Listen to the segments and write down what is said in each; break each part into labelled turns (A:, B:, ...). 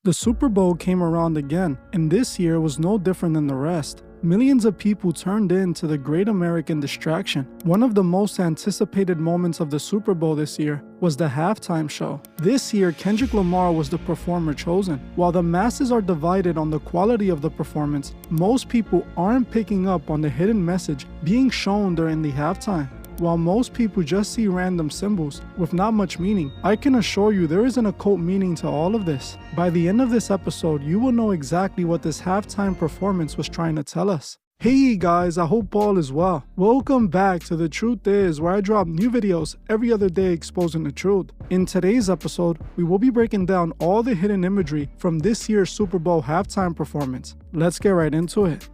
A: The Super Bowl came around again, and this year was no different than the rest. Millions of people turned in to the Great American Distraction. One of the most anticipated moments of the Super Bowl this year was the halftime show. This year, Kendrick Lamar was the performer chosen. While the masses are divided on the quality of the performance, most people aren't picking up on the hidden message being shown during the halftime. While most people just see random symbols with not much meaning, I can assure you there is an occult meaning to all of this. By the end of this episode, you will know exactly what this halftime performance was trying to tell us. Hey guys, I hope all is well. Welcome back to The Truth Is, where I drop new videos every other day exposing the truth. In today's episode, we will be breaking down all the hidden imagery from this year's Super Bowl halftime performance. Let's get right into it.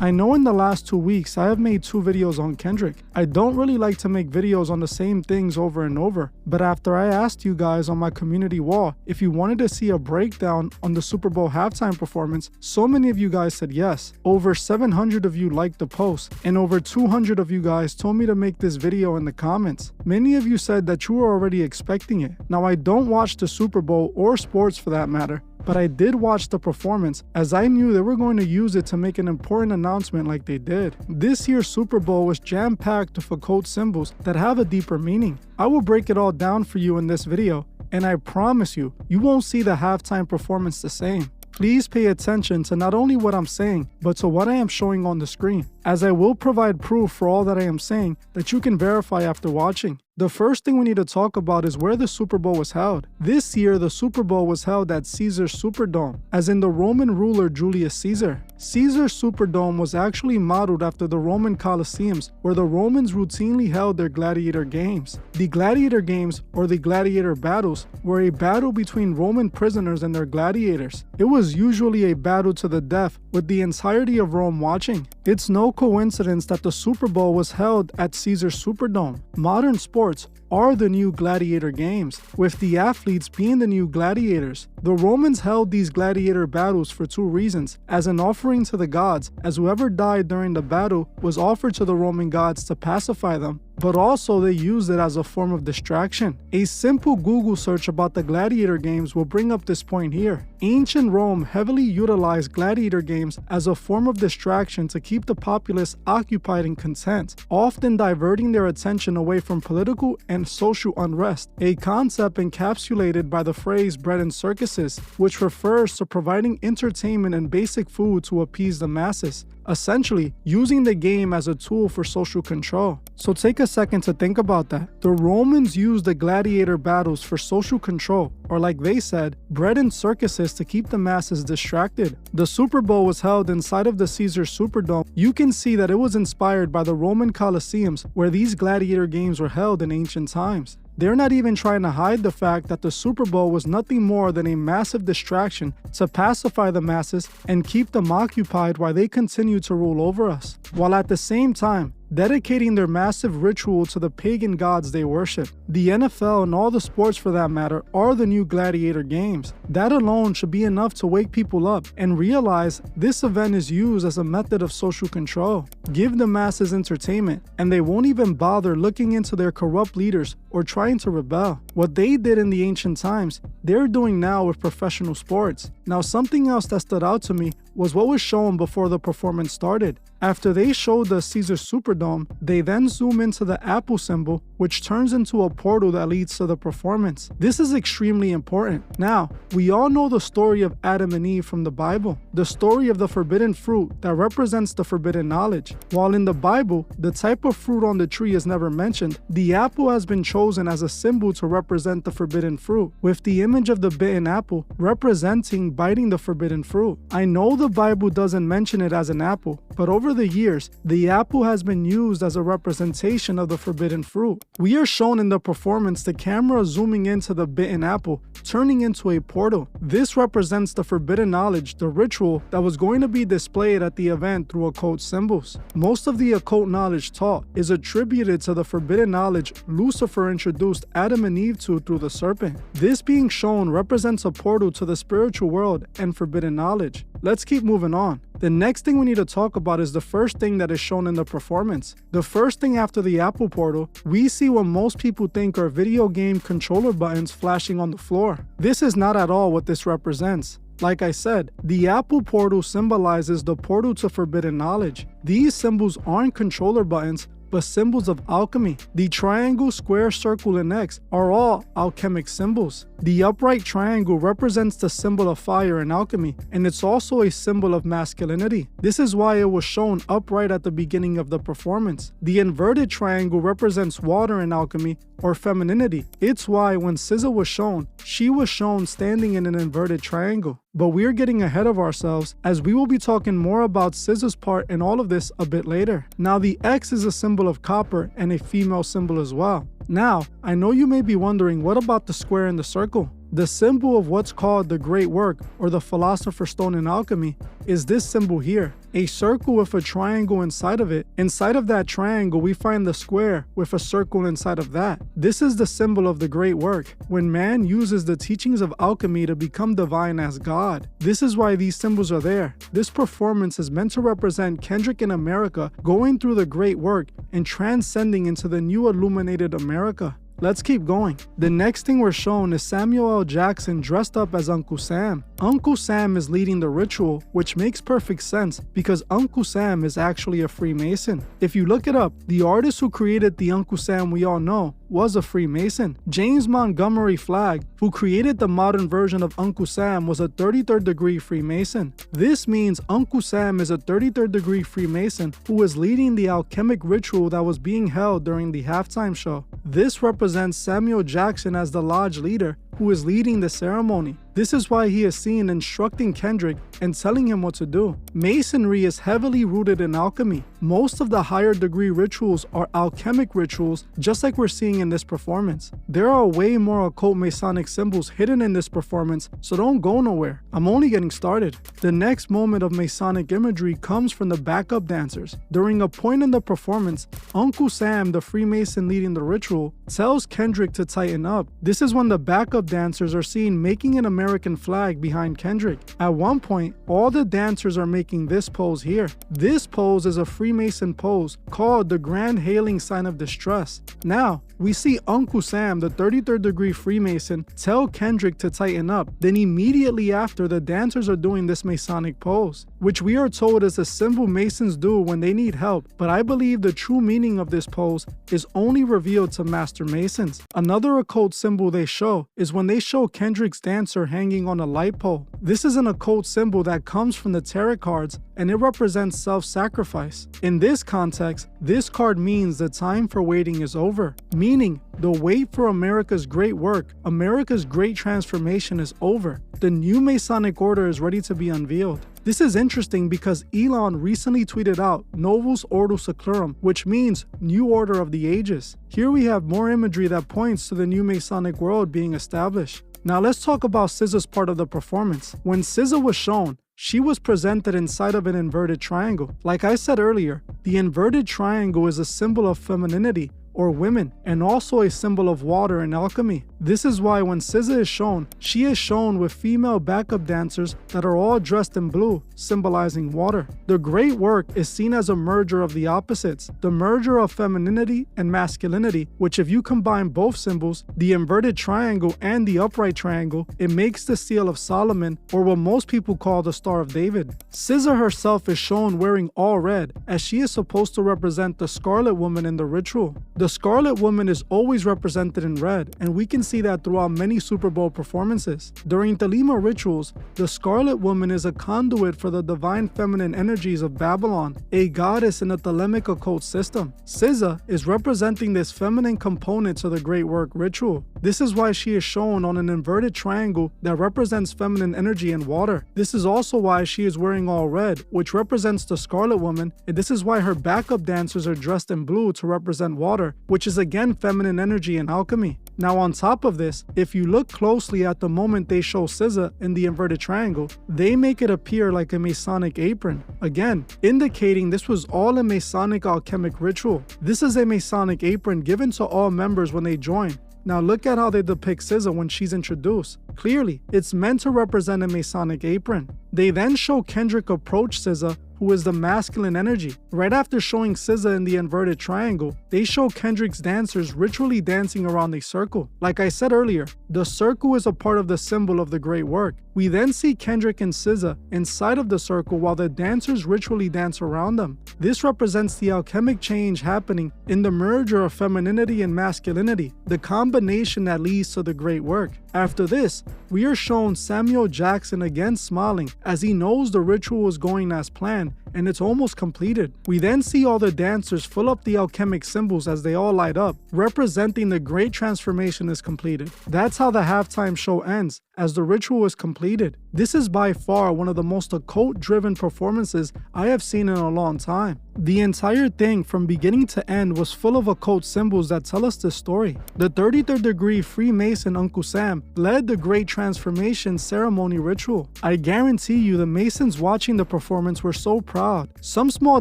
A: I know in the last 2 weeks I have made 2 videos on Kendrick. I don't really like to make videos on the same things over and over, but after I asked you guys on my community wall if you wanted to see a breakdown on the Super Bowl halftime performance, so many of you guys said yes. Over 700 of you liked the post, and over 200 of you guys told me to make this video in the comments. Many of you said that you were already expecting it. Now, I don't watch the Super Bowl or sports for that matter, but I did watch the performance as I knew they were going to use it to make an important announcement like they did. This year's Super Bowl was jam-packed with occult symbols that have a deeper meaning. I will break it all down for you in this video, and I promise you, you won't see the halftime performance the same. Please pay attention to not only what I'm saying, but to what I am showing on the screen, as I will provide proof for all that I am saying that you can verify after watching. The first thing we need to talk about is where the Super Bowl was held. This year, the Super Bowl was held at Caesar's Superdome, as in the Roman ruler Julius Caesar. Caesar's Superdome was actually modeled after the Roman Colosseums, where the Romans routinely held their gladiator games. The gladiator games, or the gladiator battles, were a battle between Roman prisoners and their gladiators. It was usually a battle to the death, with the entirety of Rome watching. It's no coincidence that the Super Bowl was held at Caesar's Superdome. Modern sports are the new gladiator games, with the athletes being the new gladiators. The Romans held these gladiator battles for 2 reasons: as an offering to the gods, as whoever died during the battle was offered to the Roman gods to pacify them, but also they used it as a form of distraction. A simple Google search about the gladiator games will bring up this point here. Ancient Rome heavily utilized gladiator games as a form of distraction to keep the populace occupied and content, often diverting their attention away from political and social unrest, a concept encapsulated by the phrase bread and circuses, which refers to providing entertainment and basic food to appease the masses, essentially using the game as a tool for social control. So take a second to think about that. The Romans used the gladiator battles for social control, or like they said, bread and circuses to keep the masses distracted. The Super Bowl was held inside of the Caesar Superdome. You can see that it was inspired by the Roman Colosseums, where these gladiator games were held in ancient times. They're not even trying to hide the fact that the Super Bowl was nothing more than a massive distraction to pacify the masses and keep them occupied while they continue to rule over us, while at the same time dedicating their massive ritual to the pagan gods they worship. The NFL and all the sports for that matter are the new gladiator games. That alone should be enough to wake people up and realize this event is used as a method of social control. Give the masses entertainment, and they won't even bother looking into their corrupt leaders or trying to rebel. What they did in the ancient times, they're doing now with professional sports. Now, something else that stood out to me was what was shown before the performance started. After they showed the Caesar Superdome, they then zoom into the apple symbol, which turns into a portal that leads to the performance. This is extremely important. Now, we all know the story of Adam and Eve from the Bible, the story of the forbidden fruit that represents the forbidden knowledge. While in the Bible, the type of fruit on the tree is never mentioned, the apple has been chosen as a symbol to represent the forbidden fruit, with the image of the bitten apple representing biting the forbidden fruit. I know the Bible doesn't mention it as an apple, but over the years, the apple has been used as a representation of the forbidden fruit. We are shown in the performance the camera zooming into the bitten apple, turning into a portal. This represents the forbidden knowledge, the ritual that was going to be displayed at the event through occult symbols. Most of the occult knowledge taught is attributed to the forbidden knowledge Lucifer introduced Adam and Eve to through the serpent. This being shown represents a portal to the spiritual world and forbidden knowledge. Let's keep moving on. The next thing we need to talk about is the first thing that is shown in the performance. The first thing after the Apple portal, we see what most people think are video game controller buttons flashing on the floor. This is not at all what this represents. Like I said, the Apple portal symbolizes the portal to forbidden knowledge. These symbols aren't controller buttons, but symbols of alchemy. The triangle, square, circle, and X are all alchemic symbols. The upright triangle represents the symbol of fire in alchemy, and it's also a symbol of masculinity. This is why it was shown upright at the beginning of the performance. The inverted triangle represents water in alchemy, or femininity. It's why when SZA was shown, she was shown standing in an inverted triangle. But we're getting ahead of ourselves, as we will be talking more about SZA's part in all of this a bit later. Now, the X is a symbol of copper and a female symbol as well. Now, I know you may be wondering, what about the square and the circle? The symbol of what's called the Great Work, or the Philosopher's Stone in alchemy, is this symbol here. A circle with a triangle inside of it. Inside of that triangle, we find the square with a circle inside of that. This is the symbol of the Great Work, when man uses the teachings of alchemy to become divine as God. This is why these symbols are there. This performance is meant to represent Kendrick in America going through the Great Work and transcending into the new illuminated America. Let's keep going. The next thing we're shown is Samuel L. Jackson dressed up as Uncle Sam. Uncle Sam is leading the ritual, which makes perfect sense because Uncle Sam is actually a Freemason. If you look it up, the artist who created the Uncle Sam we all know was a Freemason. James Montgomery Flagg, who created the modern version of Uncle Sam, was a 33rd degree Freemason. This means Uncle Sam is a 33rd degree Freemason who is leading the alchemic ritual that was being held during the halftime show. This represents Samuel Jackson as the lodge leader who is leading the ceremony. This is why he is seen instructing Kendrick and telling him what to do. Masonry is heavily rooted in alchemy. Most of the higher degree rituals are alchemic rituals, just like we're seeing in this performance. There are way more occult Masonic symbols hidden in this performance, so don't go nowhere. I'm only getting started. The next moment of Masonic imagery comes from the backup dancers. During a point in the performance, Uncle Sam, the Freemason leading the ritual, tells Kendrick to tighten up. This is when the backup dancers are seen making an American flag behind Kendrick. At one point, all the dancers are making this pose here. This pose is a Freemason pose called the Grand Hailing Sign of Distress. Now, we see Uncle Sam, the 33rd degree Freemason, tell Kendrick to tighten up. Then immediately after, the dancers are doing this Masonic pose, which we are told is a symbol Masons do when they need help, but I believe the true meaning of this pose is only revealed to Master Masons. Another occult symbol they show is when they show Kendrick's dancer hanging on a light pole. This is an occult symbol that comes from the tarot cards, and it represents self-sacrifice. In this context, this card means the time for waiting is over, meaning the wait for America's great work, America's great transformation is over. The new Masonic order is ready to be unveiled. This is interesting because Elon recently tweeted out Novus Ordo Seclorum, which means New Order of the Ages. Here we have more imagery that points to the new Masonic world being established. Now let's talk about SZA's part of the performance. When SZA was shown, she was presented inside of an inverted triangle. Like I said earlier, the inverted triangle is a symbol of femininity, or women, and also a symbol of water in alchemy. This is why when SZA is shown, she is shown with female backup dancers that are all dressed in blue, symbolizing water. The Great Work is seen as a merger of the opposites, the merger of femininity and masculinity, which if you combine both symbols, the inverted triangle and the upright triangle, it makes the Seal of Solomon, or what most people call the Star of David. SZA herself is shown wearing all red, as she is supposed to represent the Scarlet Woman in the ritual. The Scarlet Woman is always represented in red, and we can see that throughout many Super Bowl performances. During Thelema rituals, the Scarlet Woman is a conduit for the divine feminine energies of Babylon, a goddess in the Thelemic occult system. SZA is representing this feminine component to the Great Work ritual. This is why she is shown on an inverted triangle that represents feminine energy and water. This is also why she is wearing all red, which represents the Scarlet Woman, and this is why her backup dancers are dressed in blue to represent water, which is again feminine energy and alchemy. Now on top of this, if you look closely at the moment they show SZA in the inverted triangle, they make it appear like a Masonic apron, again indicating this was all a Masonic alchemic ritual. This is a Masonic apron given to all members when they join. Now look at how they depict SZA when she's introduced. Clearly, it's meant to represent a Masonic apron. They then show Kendrick approach SZA, who is the masculine energy. Right after showing SZA in the inverted triangle, they show Kendrick's dancers ritually dancing around a circle. Like I said earlier, the circle is a part of the symbol of the great work. We then see Kendrick and SZA inside of the circle while the dancers ritually dance around them. This represents the alchemic change happening in the merger of femininity and masculinity, the combination that leads to the great work. After this, we are shown Samuel Jackson again smiling as he knows the ritual is going as planned and it's almost completed. We then see all the dancers fill up the alchemic symbols as they all light up, representing the great transformation is completed. That's how the halftime show ends, as the ritual is completed. This is by far one of the most occult-driven performances I have seen in a long time. The entire thing from beginning to end was full of occult symbols that tell us this story. The 33rd degree Freemason Uncle Sam led the Great Transformation ceremony ritual. I guarantee you the Masons watching the performance were so proud. Some small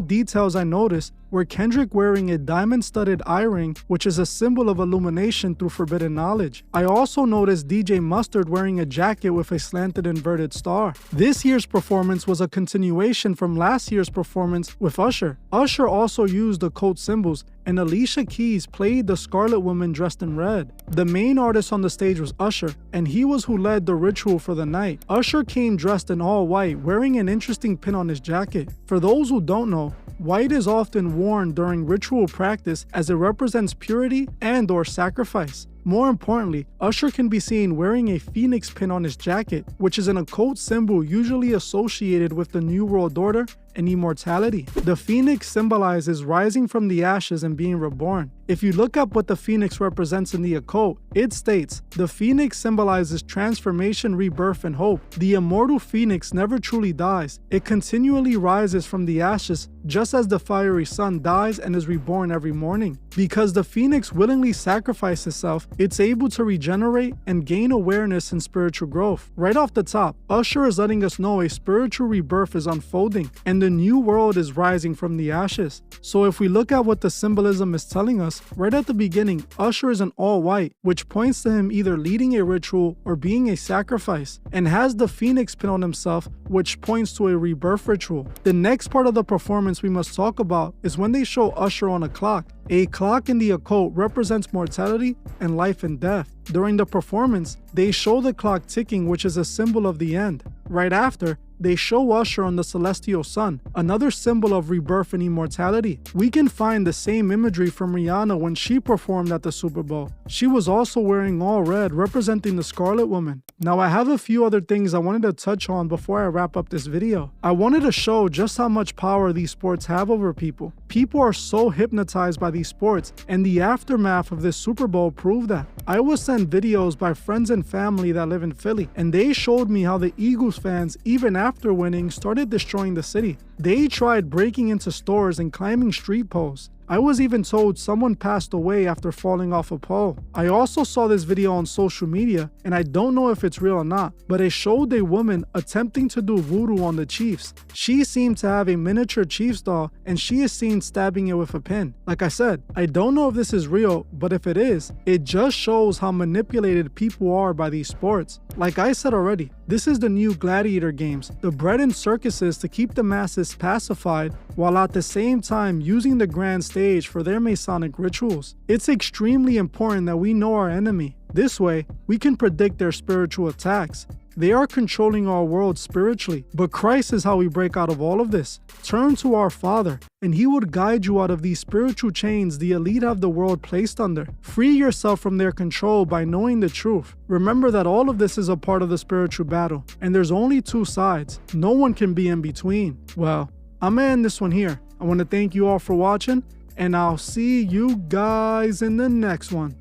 A: details I noticed were Kendrick wearing a diamond-studded eye ring, which is a symbol of illumination through forbidden knowledge. I also noticed DJ Mustard wearing a jacket with a slanted inverted star. This year's performance was a continuation from last year's performance with Usher. Usher also used occult symbols, and Alicia Keys played the Scarlet Woman dressed in red. The main artist on the stage was Usher, and he was who led the ritual for the night. Usher came dressed in all white, wearing an interesting pin on his jacket. For those who don't know, white is often worn during ritual practice as it represents purity and/or sacrifice. More importantly, Usher can be seen wearing a phoenix pin on his jacket, which is an occult symbol usually associated with the New World Order and immortality. The phoenix symbolizes rising from the ashes and being reborn. If you look up what the phoenix represents in the occult, it states, the phoenix symbolizes transformation, rebirth, and hope. The immortal phoenix never truly dies. It continually rises from the ashes, just as the fiery sun dies and is reborn every morning. Because the phoenix willingly sacrificed itself, it's able to regenerate and gain awareness and spiritual growth. Right off the top, Usher is letting us know a spiritual rebirth is unfolding, and the new world is rising from the ashes. So if we look at what the symbolism is telling us, right at the beginning, Usher is in all white, which points to him either leading a ritual or being a sacrifice, and has the phoenix pin on himself, which points to a rebirth ritual. The next part of the performance we must talk about is when they show Usher on a clock. A clock in the occult represents mortality and life and death. During the performance, they show the clock ticking, which is a symbol of the end. Right after, they show Usher on the celestial sun, another symbol of rebirth and immortality. We can find the same imagery from Rihanna when she performed at the Super Bowl. She was also wearing all red, representing the Scarlet Woman. Now I have a few other things I wanted to touch on before I wrap up this video. I wanted to show just how much power these sports have over people. People are so hypnotized by these sports, and the aftermath of this Super Bowl proved that. I was sent videos by friends and family that live in Philly, and they showed me how the Eagles fans, even after winning, started destroying the city. They tried breaking into stores and climbing street poles. I was even told someone passed away after falling off a pole. I also saw this video on social media, and I don't know if it's real or not, but it showed a woman attempting to do voodoo on the Chiefs. She seemed to have a miniature Chiefs doll, and she is seen stabbing it with a pin. Like I said, I don't know if this is real, but if it is, it just shows how manipulated people are by these sports. Like I said already, this is the new gladiator games, the bread and circuses to keep the masses pacified while at the same time using the grand stage for their Masonic rituals. It's extremely important that we know our enemy. This way, we can predict their spiritual attacks. They are controlling our world spiritually, but Christ is how we break out of all of this. Turn to our Father, and He would guide you out of these spiritual chains the elite have the world placed under. Free yourself from their control by knowing the truth. Remember that all of this is a part of the spiritual battle, and there's only two sides. No one can be in between. Well, I'm gonna end this one here. I want to thank you all for watching, and I'll see you guys in the next one.